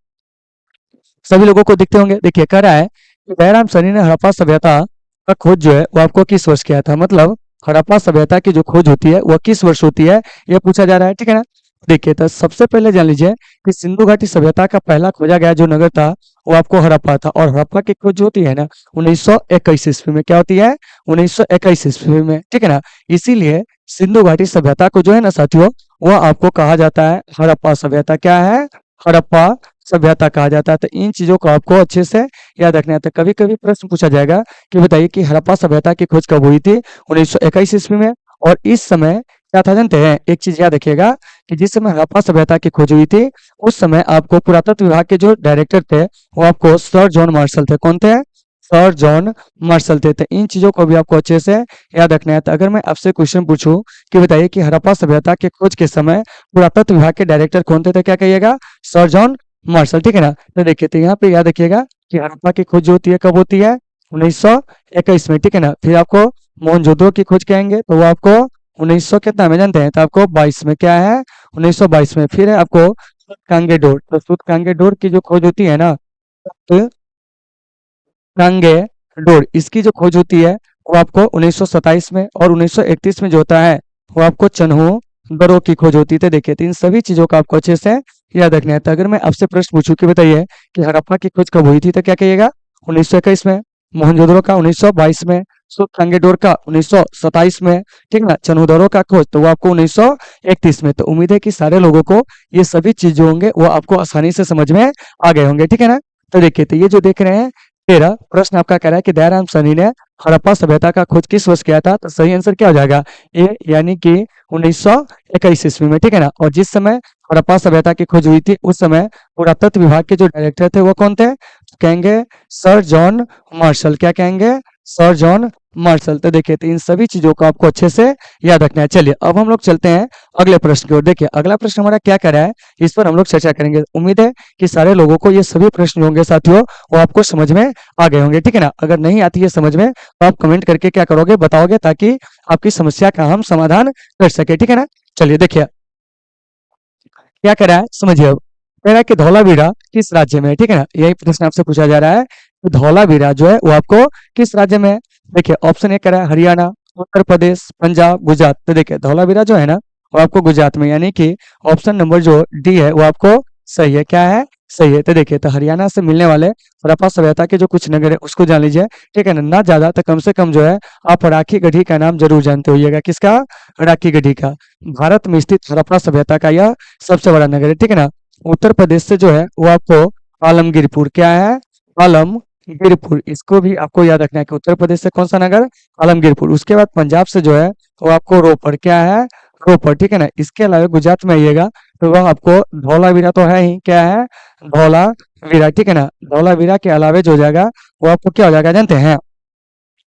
सभी लोगों को दिखते होंगे। देखिए कह रहा है कि दयाराम सनी ने हड़प्पा सभ्यता का खोज जो है वो आपको किस वर्ष किया था? मतलब हड़प्पा सभ्यता की जो खोज होती है वो किस वर्ष होती है, ये पूछा जा रहा है, ठीक है ना? देखिए तो सबसे पहले जान लीजिए कि सिंधु घाटी सभ्यता का पहला खोजा गया जो नगर था वो आपको हड़प्पा था। और हड़प्पा की खोज जो होती है ना 1921 ईस्वी में, क्या होती है? 1921 ईस्वी में, ठीक है ना? इसीलिए सिंधु घाटी सभ्यता को जो है ना साथियों वो आपको कहा जाता है हड़प्पा सभ्यता। क्या है? हड़प्पा सभ्यता कहा जाता है। तो इन चीजों को आपको अच्छे से याद रखना है। तो कभी कभी प्रश्न पूछा जाएगा कि बताइए कि हड़प्पा सभ्यता की खोज कब हुई थी? 1921 ईस्वी में। और इस समय क्या था जानते हैं? एक चीज याद रखिएगा कि जिस समय हड़प्पा सभ्यता की खोज हुई थी उस समय आपको पुरातत्व विभाग के जो डायरेक्टर थे वो आपको सर जॉन मार्शल थे। कौन थे? सर जॉन मार्शल थे। तो इन चीजों को भी आपको अच्छे से याद रखना है। तो अगर मैं आपसे क्वेश्चन पूछूं कि बताइए कि हड़प्पा सभ्यता के खोज के समय पुरातत्व विभाग के डायरेक्टर कौन थे, तो क्या कहिएगा? सर जॉन मार्शल, ठीक है ना? तो देखिए तो यहाँ पे याद रखिएगा कि हड़प्पा की खोज जो होती है कब होती है? 1921 में, ठीक है ना? फिर आपको मोहनजोदड़ो की खोज कहेंगे तो वो आपको 1900 कितना में जानते हैं? तो आपको 22 में, क्या है? 1922 में। फिर है आपको कांगेडोर। तो कांगेडोर की जो खोज होती है ना, तो कांगेडोर इसकी जो खोज होती है वो आपको 1927 में। और 1931 में जो होता है वो आपको चन्हू दरों की खोज होती है। देखिए तो इन सभी चीजों का आपको अच्छे से याद रखना है। तो अगर मैं आपसे प्रश्न पूछूं कि बताइए कि हड़प्पा की खोज कब हुई थी, तो क्या कहिएगा? 1921 में। मोहनजोदड़ो का 1922 में। कांगेडोर का 1927 में, ठीक है ना? चन्हू का खोज तो वो आपको 1931 में। तो उम्मीद है कि सारे लोगों को ये सभी चीज जो होंगे वो आपको आसानी से समझ में आ गए होंगे, ठीक है ना? तो देखिए तो ये जो देख रहे हैं तेरा प्रश्न आपका कह रहा है कि दयाराम सनी ने हड़प्पा सभ्यता का खोज किस वर्ष किया था? तो सही आंसर क्या हो जाएगा? ए, यानी कि 1921 ईस्वी में, ठीक है ना? और जिस समय हड़प्पा सभ्यता की खोज हुई थी उस समय पुरातत्व विभाग के जो डायरेक्टर थे वो कौन थे? कहेंगे सर जॉन मार्शल। क्या कहेंगे? Sir John Marshall. तो देखिए तो इन सभी चीजों को आपको अच्छे से याद रखना है। चलिए अब हम लोग चलते हैं अगले प्रश्न की ओर। देखिए अगला प्रश्न हमारा क्या कह रहा है, इस पर हम लोग चर्चा करेंगे। उम्मीद है कि सारे लोगों को ये सभी प्रश्न जो होंगे साथियों वो आपको समझ में आ गए होंगे, ठीक है ना? अगर नहीं आती है समझ में तो आप कमेंट करके क्या करोगे, बताओगे, ताकि आपकी समस्या का हम समाधान कर सके, ठीक है ना? चलिए देखिए क्या कह रहा है समझिए। अब कह रहा है कि धौलावीरा किस राज्य में है, ठीक है ना? यही प्रश्न आपसे पूछा जा रहा है कि धौलावीरा जो है वो आपको किस राज्य में है। देखिए ऑप्शन ए कह रहा है हरियाणा, उत्तर प्रदेश, पंजाब, गुजरात। तो देखिए धौलावीरा जो है ना वो आपको गुजरात में, यानी कि ऑप्शन नंबर जो डी है वो आपको सही है। क्या है? सही है। तो देखिए तो हरियाणा से मिलने वाले हड़प्पा सभ्यता के जो कुछ नगर है उसको जान लीजिए, ठीक है ना? ना ज्यादा तो कम से कम जो है आप राखी गढ़ी का नाम जरूर जानते होइएगा। किसका? राखी गढ़ी का। भारत में स्थित हड़प्पा सभ्यता का यह सबसे बड़ा नगर है, ठीक है ना? उत्तर प्रदेश से जो है वो आपको आलमगीरपुर। क्या है? आलमगीरपुर। इसको भी आपको याद रखना है कि उत्तर प्रदेश से कौन सा नगर? आलमगीरपुर। उसके बाद पंजाब से जो है वो आपको रोपड़। क्या है? रोपड़, ठीक है ना? इसके अलावा गुजरात में आइएगा तो वह आपको धौलावीरा तो है ही। क्या है? धौलावीरा, ठीक है ना? धौलावीरा के अलावे जो हो जाएगा वो आपको क्या हो जाएगा जानते हैं?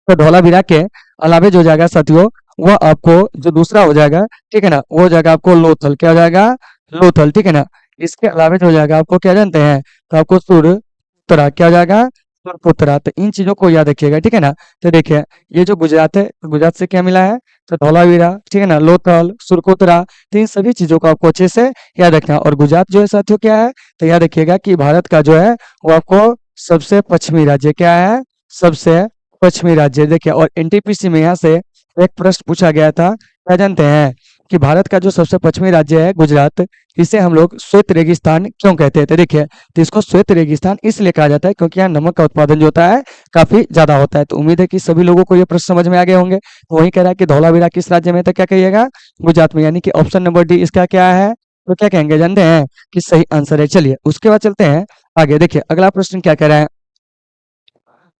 तो धौलावीरा के अलावे जो हो जाएगा साथियों वह आपको जो दूसरा हो जाएगा, ठीक है ना, वो हो जाएगा आपको लोथल। क्या हो जाएगा? लोथल, ठीक है ना? इसके अलावे जो हो जाएगा आपको क्या जानते हैं? तो आपको सुरतरा। क्या हो जाएगा? सुरपुत्रा। तो इन चीजों को याद रखिएगा, ठीक है ना। तो देखिए ये जो गुजरात है, तो गुजरात से क्या मिला है, तो धौलावीरा, ठीक है ना, लोथल, सुरकोतरा। तो इन सभी चीजों को आपको अच्छे से याद रखना है। और गुजरात जो है साथियों क्या है, तो याद रखिएगा कि भारत का जो है वो आपको सबसे पश्चिमी राज्य क्या है, सबसे पश्चिमी राज्य। देखिए और एनटीपीसी में यहाँ से एक प्रश्न पूछा गया था, क्या जानते हैं कि भारत का जो सबसे पश्चिमी राज्य है गुजरात, इसे हम लोग श्वेत रेगिस्तान क्यों कहते हैं। तो देखिए तो इसको श्वेत रेगिस्तान इसलिए कहा जाता है क्योंकि यहाँ नमक का उत्पादन जो होता है काफी ज्यादा होता है। तो उम्मीद है कि सभी लोगों को ये प्रश्न समझ में आ गए होंगे। तो वही कह रहा है कि धौलावीरा किस राज्य में है, तो क्या कहिएगा, गुजरात में। यानी कि ऑप्शन नंबर डी इसका क्या है, तो क्या कहेंगे, जानते हैं कि सही आंसर है। चलिए उसके बाद चलते हैं आगे। देखिए अगला प्रश्न क्या कह रहा है,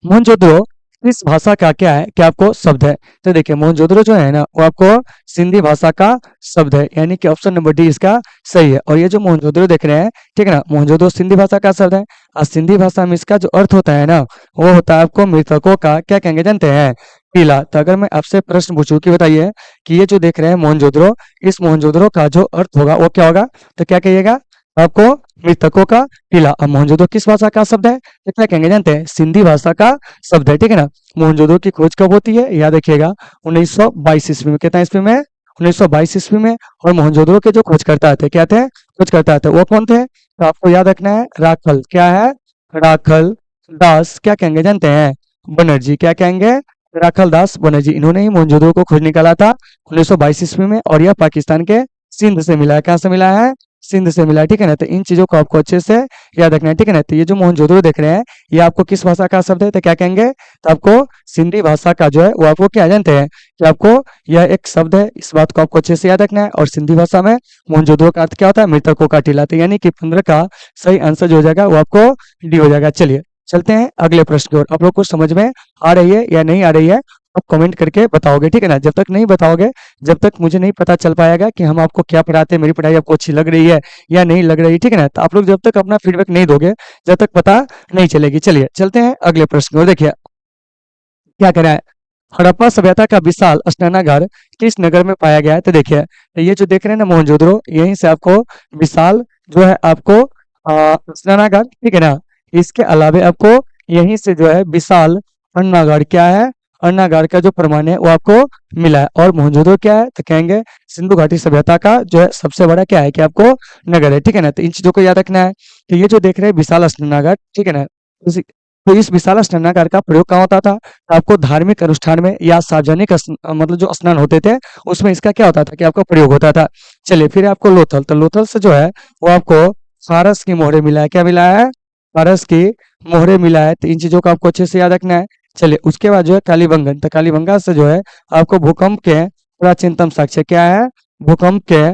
मोहनजोदड़ो किस भाषा का क्या है, क्या आपको शब्द है। तो देखिए मोहनजोदड़ो जो है ना वो आपको सिंधी भाषा का शब्द है, यानी कि ऑप्शन नंबर डी इसका सही है। और ये जो मोहनजोदड़ो देख रहे हैं, ठीक है ना, मोहनजोदड़ो सिंधी भाषा का शब्द है। और सिंधी भाषा में इसका जो अर्थ होता है ना, वो होता है आपको मृतकों का क्या कहेंगे, जानते हैं, टीला। तो अगर मैं आपसे प्रश्न पूछूं कि बताइए कि ये जो देख रहे हैं मोहनजोदड़ो, इस मोहनजोदड़ो का जो अर्थ होगा वो क्या होगा, तो क्या कहिएगा, आपको मृतकों का टीला। अब मोहनजोदड़ो किस भाषा का शब्द है, तो क्या कहेंगे, जानते हैं, सिंधी भाषा का शब्द है, ठीक है ना। मोहनजोदड़ो की खोज कब होती है, याद रखिएगा 1922 ईस्वी में। कितना ईस्वी में, 1922 ईस्वी में। और मोहनजोदड़ो के जो खोजकर्ता थे, क्या थे, खोजकर्ता थे, वो कौन थे, तो आपको याद रखना है, राखल, क्या है, राखल दास, क्या कहेंगे, जानते हैं, बनर्जी। क्या कहेंगे, राखल दास बनर्जी। इन्होंने ही मोहनजोदड़ो को खोज निकाला था 1922 ईस्वी में। और यह पाकिस्तान के सिंध से मिला है, कहाँ से मिला है, सिंध से मिला है, ठीक है ना। तो इन चीजों को आपको अच्छे से याद रखना है, ठीक है ना। तो ये जो मोहनजोदड़ो देख रहे हैं, ये आपको किस भाषा का शब्द है, तो क्या कहेंगे, तो आपको सिंधी भाषा का जो है वो आपको क्या जानते हैं कि आपको यह एक शब्द है। इस बात को आपको अच्छे से याद रखना है। और सिंधी भाषा में मोहनजोदड़ो का अर्थ क्या होता है, मृतकों का टीला। तो यानी कि 15 का सही आंसर जो हो जाएगा वो आपको डी हो जाएगा। चलिए चलते हैं अगले प्रश्न की ओर। आप लोग को समझ में आ रही है या नहीं आ रही है, आप कमेंट करके बताओगे, ठीक है ना। जब तक नहीं बताओगे, जब तक मुझे नहीं पता चल पाएगा कि हम आपको क्या पढ़ाते हैं, मेरी पढ़ाई आपको अच्छी लग रही है या नहीं लग रही, ठीक है ना। तो आप लोग जब तक अपना फीडबैक नहीं दोगे, जब तक पता नहीं चलेगी। चलिए चलते हैं अगले प्रश्न की ओर। देखिए क्या कह रहा है, हड़प्पा सभ्यता का विशाल स्नानागार किस नगर में पाया गया है। तो देखिए तो ये जो देख रहे हैं ना मोहनजोदड़ो, यहीं से आपको विशाल जो है आपको स्नानागार, ठीक है ना, इसके अलावे आपको यहीं से जो है विशाल अन्नागार, क्या है, अन्नागार का जो प्रमाण है वो आपको मिला है। और मोहनजोदड़ो क्या है, तो कहेंगे सिंधु घाटी सभ्यता का जो है सबसे बड़ा क्या है कि आपको नगर है, ठीक है ना। तो इन चीजों को याद रखना है। तो ये जो देख रहे हैं विशाल स्नानागार, ठीक है ना, तो इस विशाल स्नानागार का प्रयोग कहाँ होता था, तो आपको धार्मिक अनुष्ठान में या सार्वजनिक मतलब जो स्नान होते थे उसमें इसका क्या होता था कि आपका प्रयोग होता था। चलिए फिर आपको लोथल, तो लोथल से जो है वो आपको फारस की मोहरें मिला है, क्या मिला है, फारस की मोहरें मिला है। तो इन चीजों को आपको अच्छे से याद रखना है। चलिए उसके बाद जो है कालीबंगन, तो कालीबंगा से जो है आपको भूकंप के प्राचीनतम साक्ष्य, क्या है, भूकंप के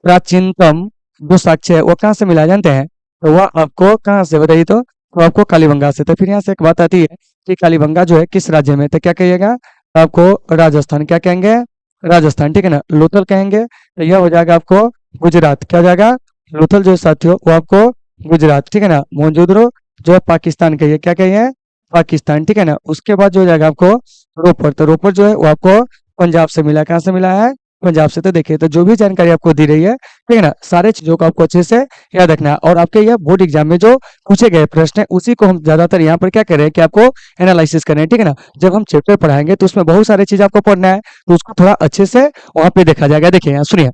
प्राचीनतम जो साक्ष्य है वो कहाँ से मिला जानते हैं, तो वह आपको कहाँ से बताइए, तो आपको कालीबंगा से। तो फिर यहाँ से एक बात आती है कि कालीबंगा जो है किस राज्य में, तो क्या कहिएगा, आपको राजस्थान, क्या कहेंगे, राजस्थान, ठीक है ना। लोथल कहेंगे तो यह हो जाएगा आपको गुजरात, क्या हो जाएगा, लोथल जो है साथियों वो आपको गुजरात, ठीक है ना। मोहनजोदड़ो जो है पाकिस्तान कहिए, क्या कहिए, पाकिस्तान, ठीक है ना। उसके बाद जो हो जाएगा आपको रोपड़, तो रोपड़ जो है वो आपको पंजाब से मिला, कहाँ से मिला है, पंजाब से। तो देखिए तो जो भी जानकारी आपको दी रही है, ठीक है ना, सारे चीजों को आपको अच्छे से याद रखना है। और आपके यह बोर्ड एग्जाम में जो पूछे गए प्रश्न है उसी को हम ज्यादातर यहाँ पर क्या कर रहे हैं कि आपको एनालिसिस कर रहे हैं, ठीक है ना। जब हम चैप्टर पढ़ाएंगे तो उसमें बहुत सारी चीज आपको पढ़ना है, तो उसको थोड़ा अच्छे से वहां पे देखा जाएगा। देखिए यहाँ सुनिए,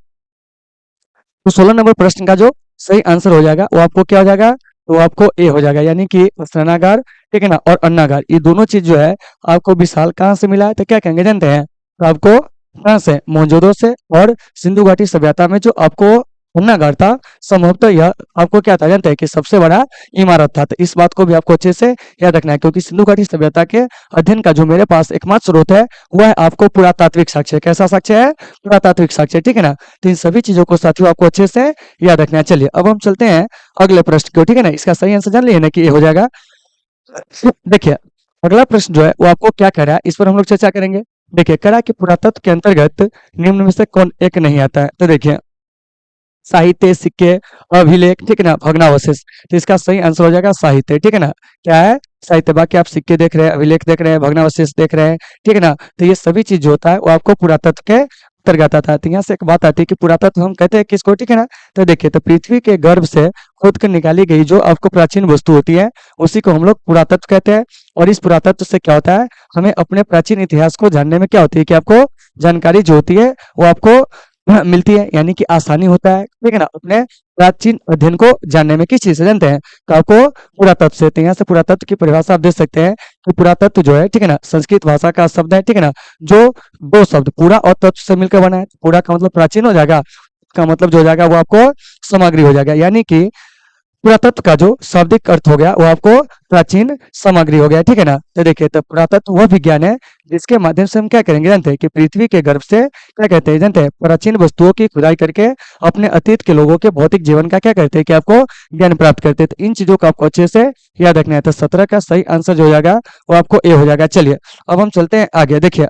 तो 16 नंबर प्रश्न का जो सही आंसर हो जाएगा वो आपको क्या हो जाएगा, तो आपको ए हो जाएगा, यानी कि स्नानागार, ठीक है ना, और अन्नागार, ये दोनों चीज जो है आपको विशाल कहाँ से मिला है, तो क्या कहेंगे जानते हैं, तो आपको कहाँ से, मोहनजोदड़ो से। और सिंधु घाटी सभ्यता में जो आपको अन्नागार था, संभवतः यह आपको क्या था जानते हैं कि सबसे बड़ा इमारत था। तो इस बात को भी आपको अच्छे से याद रखना है, क्योंकि सिंधु घाटी सभ्यता के अध्ययन का जो मेरे पास एकमात्र स्रोत है वह है आपको पुरातात्विक साक्ष्य। कैसा साक्ष्य है, पुरातात्विक साक्ष्य, ठीक है ना। तो इन सभी चीजों को साथियों आपको अच्छे से याद रखना है। चलिए अब हम चलते हैं अगले प्रश्न को, ठीक है ना। इसका सही आंसर जान लिए ना कि ये हो जाएगा। देखिए अगला प्रश्न जो है वो आपको क्या कह रहा है, इस पर हम लोग चर्चा करेंगे। देखिए कह रहा है कि पुरातत्व के अंतर्गत निम्न में से कौन एक नहीं आता है। तो देखिए साहित्य, सिक्के, अभिलेख, ठीक है ना, भग्नावशेष। तो इसका सही आंसर हो जाएगा साहित्य, ठीक है ना, क्या है, साहित्य। बाकी आप सिक्के देख रहे हैं, अभिलेख देख रहे हैं, भग्नावशेष देख रहे हैं, ठीक है ना। तो ये सभी चीज जो होता है वो आपको पुरातत्व के अंतर्गत आता है। तो यहाँ से एक बात आती है कि पुरातत्व हम कहते हैं किसको, ठीक है ना। तो देखिए, तो पृथ्वी के गर्भ से खोद कर निकाली गई जो आपको प्राचीन वस्तु होती है उसी को हम लोग पुरातत्व कहते हैं। और इस पुरातत्व से क्या होता है, हमें अपने प्राचीन इतिहास को जानने में क्या होती है कि आपको जानकारी जो होती है वो आपको मिलती है, यानी कि आसानी होता है, ठीक है ना, अपने प्राचीन अध्ययन को जानने में। किस चीज से जानते हैं, तो आपको पुरातत्व से। तो यहाँ से पुरातत्व की परिभाषा आप देख सकते हैं कि पुरातत्व जो है, ठीक है ना, संस्कृत भाषा का शब्द है, ठीक है ना, जो दो शब्द पुरा और तत्व से मिलकर बना है। पुरा का मतलब प्राचीन हो जाएगा, का मतलब जो हो जाएगा वो आपको सामग्री हो जाएगा, यानी कि पुरातत्व का जो शाब्दिक अर्थ हो गया वो आपको प्राचीन सामग्री हो गया, ठीक है ना। तो देखिए, तो पुरातत्व वह विज्ञान है जिसके माध्यम से हम क्या करेंगे जानते हैं कि पृथ्वी के गर्भ से क्या कहते हैं जानते हैं, प्राचीन वस्तुओं की खुदाई करके अपने अतीत के लोगों के भौतिक जीवन का क्या करते हैं कि आपको ज्ञान प्राप्त करते हैं। तो इन चीजों को आपको अच्छे से याद रखना है। तो 17 का सही आंसर जो हो जाएगा वो आपको ए हो जाएगा। चलिए अब हम चलते हैं आगे। देखिए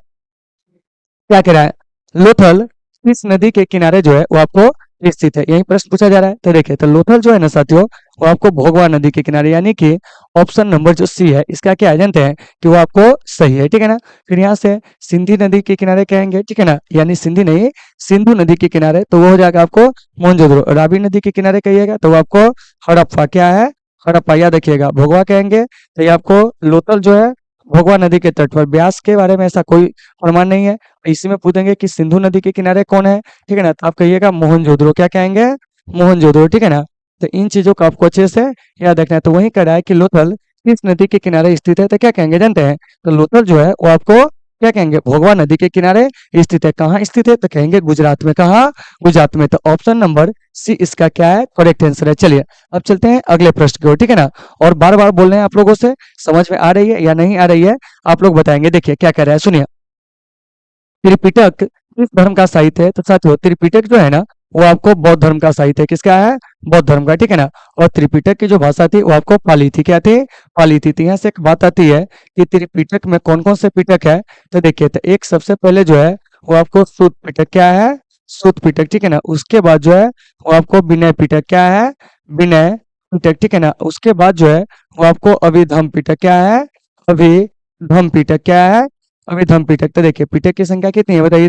क्या कह रहा है, लोथल किस नदी के किनारे जो है वो आपको स्थित है, यही प्रश्न पूछा जा रहा है। तो देखिए, तो लोथल जो है ना साथियों, वो आपको भोगवा नदी के किनारे, यानी कि ऑप्शन नंबर जो सी है इसका क्या है जानते हैं कि वो आपको सही है, ठीक है ना। फिर यहाँ से सिंधी नदी के किनारे कहेंगे, ठीक है ना, यानी सिंधी नहीं सिंधु नदी के किनारे, तो वो हो जाएगा आपको मोहनजोदड़ो। रावी नदी के किनारे कहिएगा तो वो आपको हड़प्पा, क्या है, हड़प्पा, याद रखिएगा। भोगवा कहेंगे तो ये आपको लोथल जो है भोगवा नदी के तट पर। ब्यास के बारे में ऐसा कोई प्रमाण नहीं है। इसी में पूछेंगे कि सिंधु नदी के किनारे कौन है, ठीक है ना, तो आप कहिएगा मोहनजोदड़ो, क्या कहेंगे, मोहनजोदड़ो, ठीक है ना। तो इन चीजों को आपको अच्छे से याद रखना है। तो वही कह रहा है कि लोथल किस नदी के किनारे स्थित है, तो क्या कहेंगे जानते हैं, तो लोथल जो है वो आपको क्या कहेंगे, भोगवा नदी के किनारे स्थित है। कहाँ स्थित है, तो कहेंगे गुजरात में। कहाँ, गुजरात में। तो ऑप्शन नंबर सी इसका क्या है, करेक्ट आंसर है। चलिए अब चलते हैं अगले प्रश्न की ओर, ठीक है ना। और बार बार बोल रहे हैं आप लोगों से, समझ में आ रही है या नहीं आ रही है, आप लोग बताएंगे। देखिए क्या कह रहा है, सुनिए। त्रिपिटक किस धर्म का साहित्य है, तो साथियों त्रिपिटक जो है ना वो आपको बौद्ध धर्म का साहित्य है। किसका है, बौद्ध धर्म का, ठीक है ना। और त्रिपिटक की जो भाषा थी वो आपको पाली थी, क्या थी, पाली थी। तो यहाँ से एक बात आती है कि त्रिपिटक में कौन कौन से पिटक है, तो देखिए, तो एक सबसे पहले जो है वो आपको सूत पिटक, क्या है, सूत पिटक, ठीक है ना। उसके बाद जो है वो आपको विनय पिटक, क्या है, विनय पिटक, ठीक है ना। उसके बाद जो है वो आपको अभिधम पिटक, क्या है, अभिधम पिटक, क्या है, अभिधम पिटक। तो देखिए पिटक की संख्या कितनी है बताइए,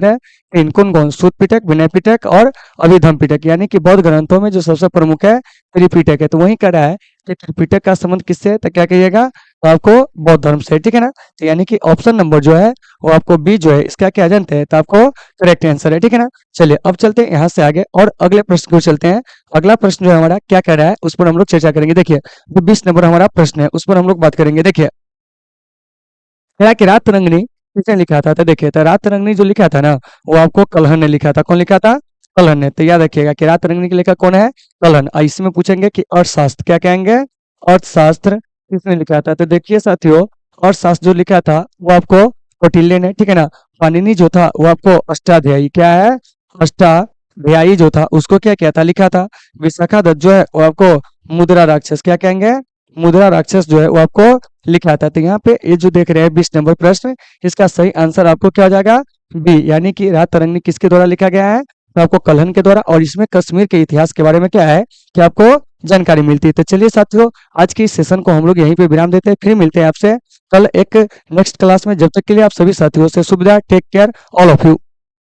तीन। कौन कौन, सूत पिटक, विनय पिटक और अभिधम पिटक, यानी कि बौद्ध ग्रंथों में जो सबसे प्रमुख है त्रिपिटक है। तो वही कह रहा है कि त्रिपिटक का संबंध किससे है, तो क्या कहिएगा, तो आपको बौद्ध धर्म से, ठीक है ना। तो यानी कि ऑप्शन नंबर जो है वो आपको बी जो है इसका क्या जानते हैं, तो आपको करेक्ट आंसर है, ठीक है ना। चलिए अब चलते हैं यहाँ से आगे और अगले प्रश्न को चलते हैं। अगला प्रश्न जो है हमारा क्या कह रहा है उस पर हम लोग चर्चा करेंगे। देखिए जो 20 नंबर हमारा प्रश्न है उस पर हम लोग बात करेंगे। देखिए क्या कि रात रंगनी किसने लिखा था, तो देखिए तो रात रंगनी जो लिखा था ना वो आपको कलहन ने लिखा था। कौन लिखा था, कलहन ने। तो याद रखिएगा कि रात रंगनी के लेखक कौन है, कलहन। इसमें पूछेंगे कि अर्थशास्त्र, क्या कहेंगे, अर्थशास्त्र किसने लिखा था, तो देखिए साथियों अर्थशास्त्र जो लिखा था वो आपको कौटिल्य ने, ठीक है ना। पाणिनि जो था वो आपको अष्टाध्यायी, क्या है, अष्टाध्यायी जो था उसको क्या किया था, लिखा था। विशाखा दत्त जो है वो आपको मुद्रा राक्षस, क्या कहेंगे, मुद्रा राक्षस जो है वो आपको लिखा था। तो यहाँ पे ये जो देख रहे हैं 20 नंबर प्रश्न, इसका सही आंसर आपको क्या हो जाएगा, बी, यानी कि रात तरंगिणी किसके द्वारा लिखा गया है, तो आपको कलहन के द्वारा। और इसमें कश्मीर के इतिहास के बारे में क्या है कि आपको जानकारी मिलती है। तो चलिए साथियों आज के इस सेशन को हम लोग यहीं पे विराम देते हैं, फिर मिलते हैं आपसे कल एक नेक्स्ट क्लास में। जब तक के लिए आप सभी साथियों से सुविधा, take care all of you.